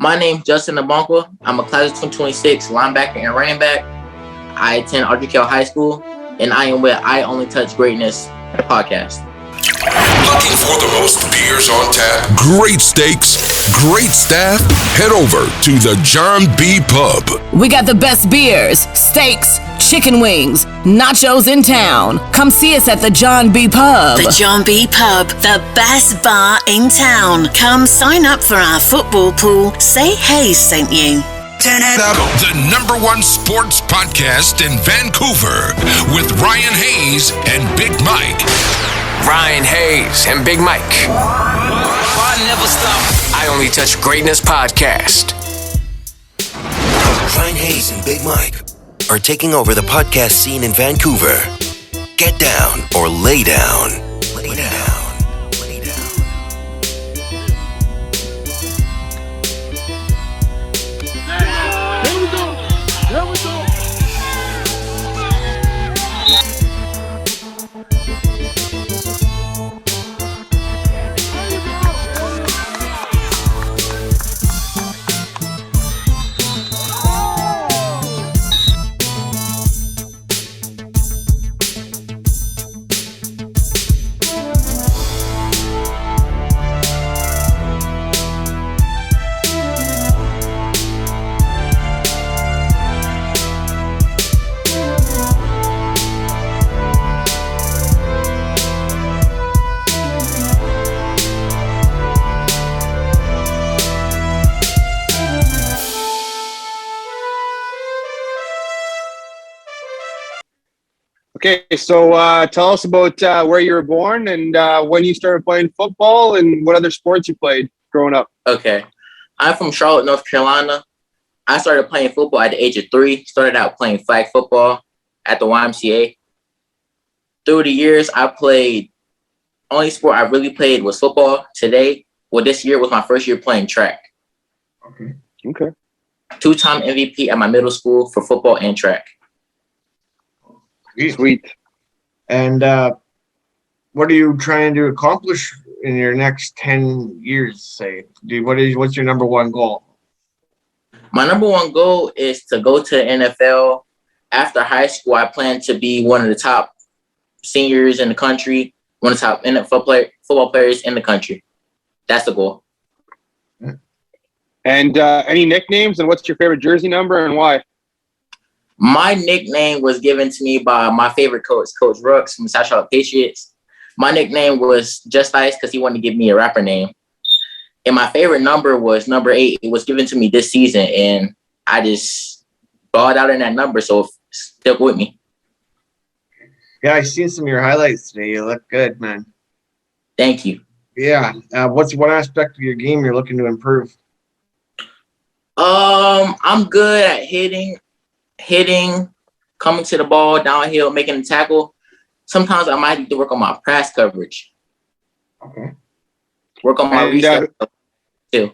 My name's Justin Abanqua. I'm a class of 2026 linebacker and running back. I attend Ardrey Kell High School, and I am with I Only Touch Greatness, the podcast. Looking for the most beers on tap? Great steaks, great staff? Head over to the John B. Pub. We got the best beers, steaks, chicken wings, nachos in town. Come see us at the John B. Pub. The John B. Pub, the best bar in town. Come sign up for our football pool. Say Hayes sent you. Turn it up. The #1 sports podcast in Vancouver with Ryan Hayes and Big Mike. Ryan Hayes and Big Mike. I never stop. I Only Touch Greatness podcast. Ryan Hayes and Big Mike are taking over the podcast scene in Vancouver. Get down or lay down. Lay down. Lay down. Here we go. Here we go. Okay, so tell us about where you were born and when you started playing football and what other sports you played growing up. Okay. I'm from Charlotte, North Carolina. I started playing football at the age of 3. Started out playing flag football at the YMCA. Through the years, I played, only sport I really played was football. This year was my first year playing track. Okay. 2-time MVP at my middle school for football and track. Sweet. And what are you trying to accomplish in your next 10 years, say? What's your #1 goal? My #1 goal is to go to the NFL. After high school, I plan to be one of the top seniors in the country, one of the top NFL football players in the country. That's the goal. And any nicknames, and what's your favorite jersey number and why? My nickname was given to me by my favorite coach, Coach Rooks from the South Charlotte Patriots. My nickname was Just Ice because he wanted to give me a rapper name. And my favorite number was number 8. It was given to me this season, and I just balled out in that number, so it stuck with me. Yeah, I've seen some of your highlights today. You look good, man. Thank you. Yeah. What's one aspect of your game you're looking to improve? I'm good at hitting, coming to the ball, downhill, making a tackle. Sometimes I might need to work on my pass coverage. Okay. Work on my reset too.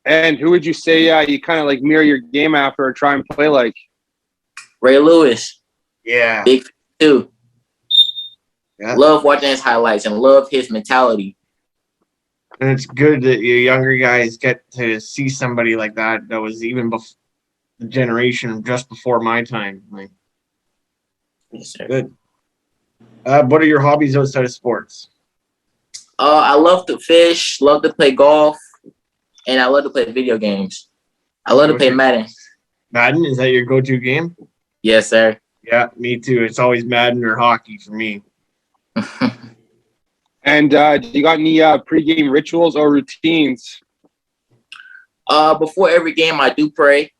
And who would you say you kind of like mirror your game after or try and play like? Ray Lewis. Yeah. Big too. Yeah. Love watching his highlights and love his mentality. And it's good that you younger guys get to see somebody like that was even before the generation just before my time. Like, Yes, sir. good. What are your hobbies outside of sports? I love to fish, love to play golf, and I love to play video games. I love to play Madden. Madden, is that your go-to game? Yes, sir. Yeah, me too. It's always Madden or hockey for me. And do you got any pregame rituals or routines? Before every game, I do pray.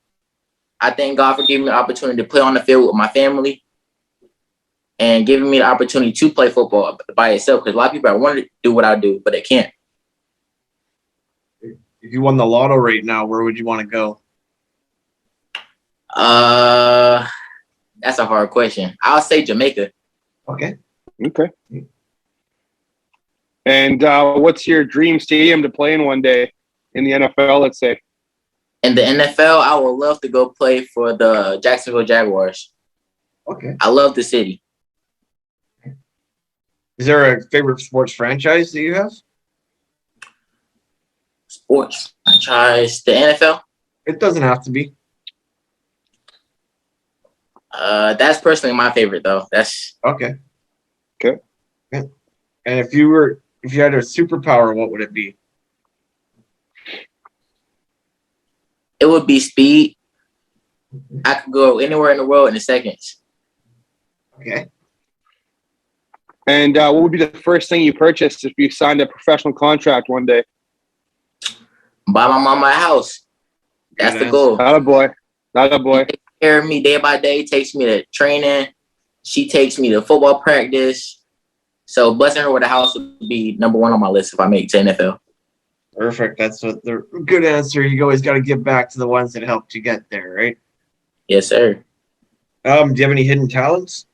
I thank God for giving me the opportunity to play on the field with my family and giving me the opportunity to play football by itself. Because a lot of people want to do what I do, but they can't. If you won the lotto right now, where would you want to go? That's a hard question. I'll say Jamaica. Okay. And what's your dream stadium to play in one day in the NFL, let's say? In the NFL, I would love to go play for the Jacksonville Jaguars. Okay. I love the city. Is there a favorite sports franchise that you have? Sports. Franchise, the NFL. It doesn't have to be. That's personally my favorite though. That's Okay. Okay. Yeah. And if you had a superpower, what would it be? it would be speed. I could go anywhere in the world in a second. Okay. And what would be the first thing you purchased if you signed a professional contract one day? Buy my mama a house. That's the goal. Not a boy. Not a boy. Take care of me day by day. Takes me to training. She takes me to football practice. So busting her with a house would be number one on my list if I make it to NFL. Perfect. That's what the good answer. You always got to give back to the ones that helped you get there, right? Yes, sir. Do you have any hidden talents?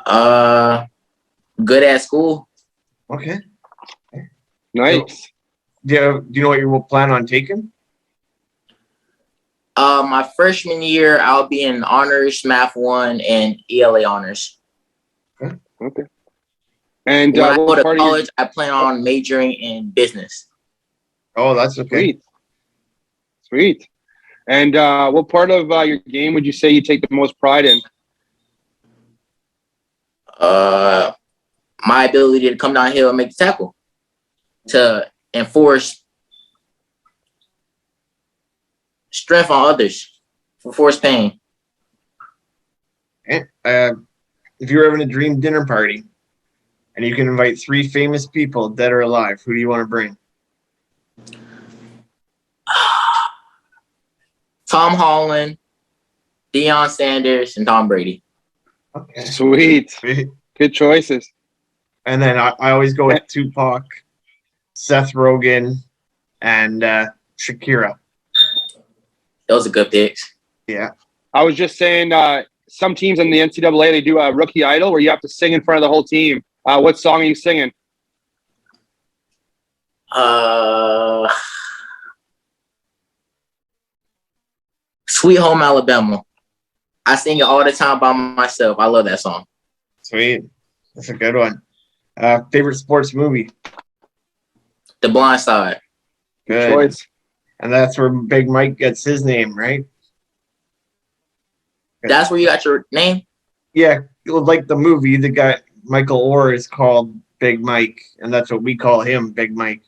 Good at school. Okay. Nice. Do you know what you will plan on taking? My freshman year, I'll be in honors, math 1, and ELA honors. Okay. And When I go what to part of college, I plan on majoring in business. Oh, that's okay. Sweet. And what part of your game would you say you take the most pride in? My ability to come downhill and make the tackle, to enforce strength on others, for force pain. Okay. If you're having a dream dinner party and you can invite 3 famous people, dead or alive, who do you want to bring? Tom Holland, Deion Sanders, and Tom Brady. Okay. Sweet. Good choices. And then I always go with Tupac, Seth Rogen, and Shakira. Those are good picks. Yeah. I was just saying some teams in the NCAA, they do a rookie idol where you have to sing in front of the whole team. What song are you singing? Sweet Home Alabama. I sing it all the time by myself. I love that song. Sweet. That's a good one. Favorite sports movie? The Blind Side. Good. Choice. And that's where Big Mike gets his name, right? That's where you got your name? Yeah, like the movie, the guy Michael Orr is called Big Mike, and that's what we call him, Big Mike.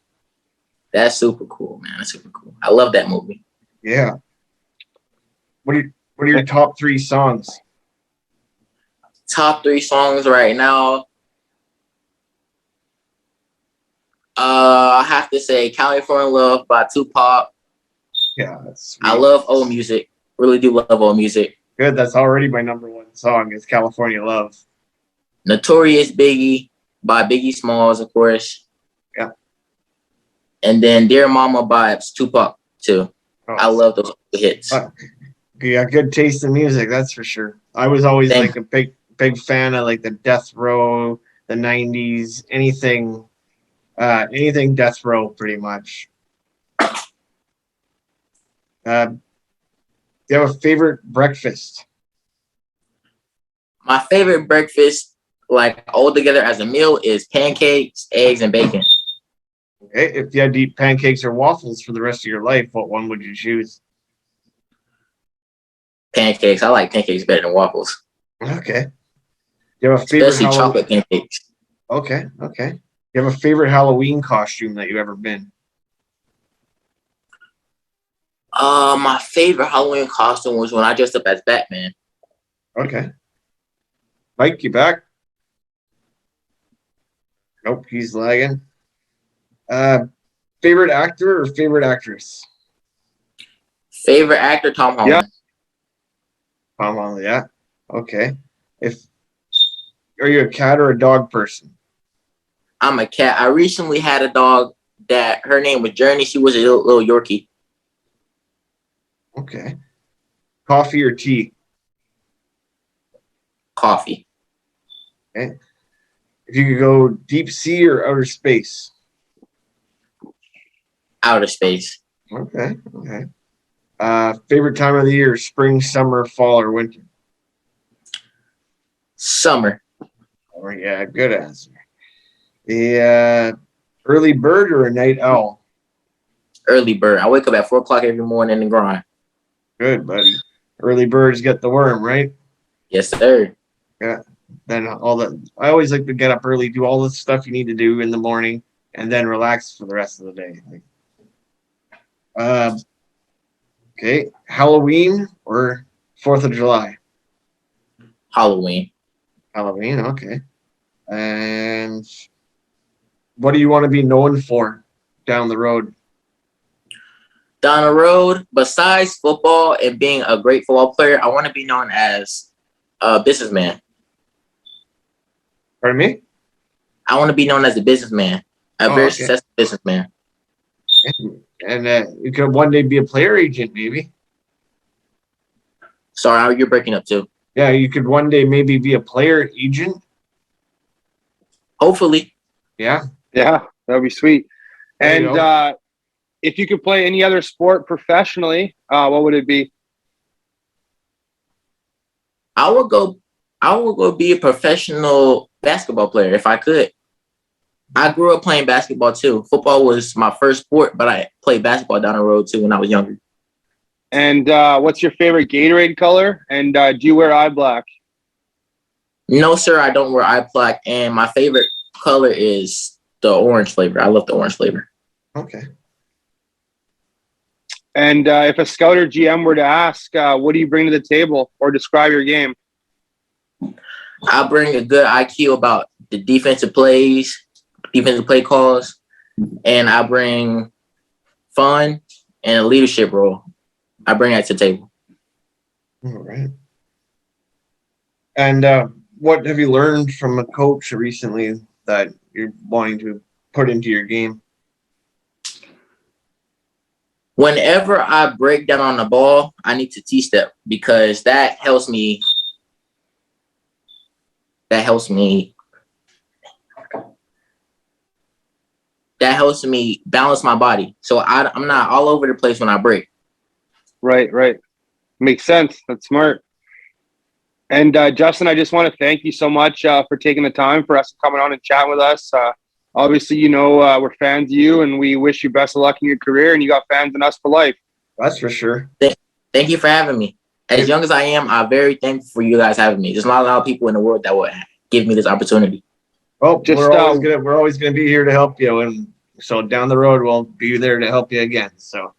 That's super cool, man. That's super cool. I love that movie. Yeah. What are your top 3 songs? Top 3 songs right now. I have to say Counting for Love by Tupac. Yeah, that's sweet. I love old music. Really do love old music. Good. That's already my number 1 song is California Love. Notorious Biggie by Biggie Smalls, of course. Yeah. And then Dear Mama by Tupac, too. Oh, I love those hits. Yeah, good taste in music, that's for sure. I was always like a big fan of like the Death Row, the 90s, anything Death Row pretty much. Do you have a favorite breakfast? My favorite breakfast, like all together as a meal, is pancakes, eggs, and bacon. Okay. If you had to eat pancakes or waffles for the rest of your life, what one would you choose? Pancakes. I like pancakes better than waffles. Okay. You have a favorite Especially chocolate pancakes. Okay. You have a favorite Halloween costume that you've ever been? My favorite Halloween costume was when I dressed up as Batman. Okay. Mike, you back? Nope, he's lagging. Favorite actor or favorite actress? Favorite actor, Tom Holland. Yeah. Tom Holland, yeah. Okay. Are you a cat or a dog person? I'm a cat. I recently had a dog that her name was Journey. She was a little Yorkie. Okay. Coffee or tea? Coffee. Okay. If you could go deep sea or outer space? Outer space. Okay. Favorite time of the year, spring, summer, fall, or winter? Summer. Oh, yeah, good answer. The early bird or a night owl? early bird. I wake up at 4 o'clock every morning and grind. Good, buddy. Early birds get the worm, right? Yes, sir. Yeah. Then I always like to get up early, do all the stuff you need to do in the morning, and then relax for the rest of the day. Okay. Halloween or 4th of July? Halloween. Halloween, okay. And what do you want to be known for down the road? Down the road, besides football and being a great football player, I want to be known as a businessman. Pardon me? I want to be known as a businessman, very successful businessman. And you could one day be a player agent, maybe. Sorry, you're breaking up too. Yeah, you could one day maybe be a player agent. Hopefully. Yeah. Yeah, that would be sweet. There you And if you could play any other sport professionally, what would it be? I would go be a professional basketball player if I could. I grew up playing basketball too. Football was my first sport, but I played basketball down the road too when I was younger. And what's your favorite Gatorade color? And do you wear eye black? No, sir, I don't wear eye black, and my favorite color is the orange flavor. I love the orange flavor. Okay. And if a scout or GM were to ask, what do you bring to the table or describe your game? I bring a good IQ about the defensive play calls, and I bring fun and a leadership role. I bring that to the table. All right. And what have you learned from a coach recently that you're wanting to put into your game? Whenever I break down on the ball, I need to T-step because that helps me. That helps me balance my body. So I'm not all over the place when I break. Right. Makes sense. That's smart. And Justin, I just want to thank you so much for taking the time for us coming on and chatting with us. Obviously, we're fans of you, and we wish you best of luck in your career, and you got fans in us for life. That's for sure. Thank you for having me. As young as I am, I'm very thankful for you guys having me. There's not a lot of people in the world that would give me this opportunity. Well, we're always gonna be here to help you, and so down the road we'll be there to help you again. So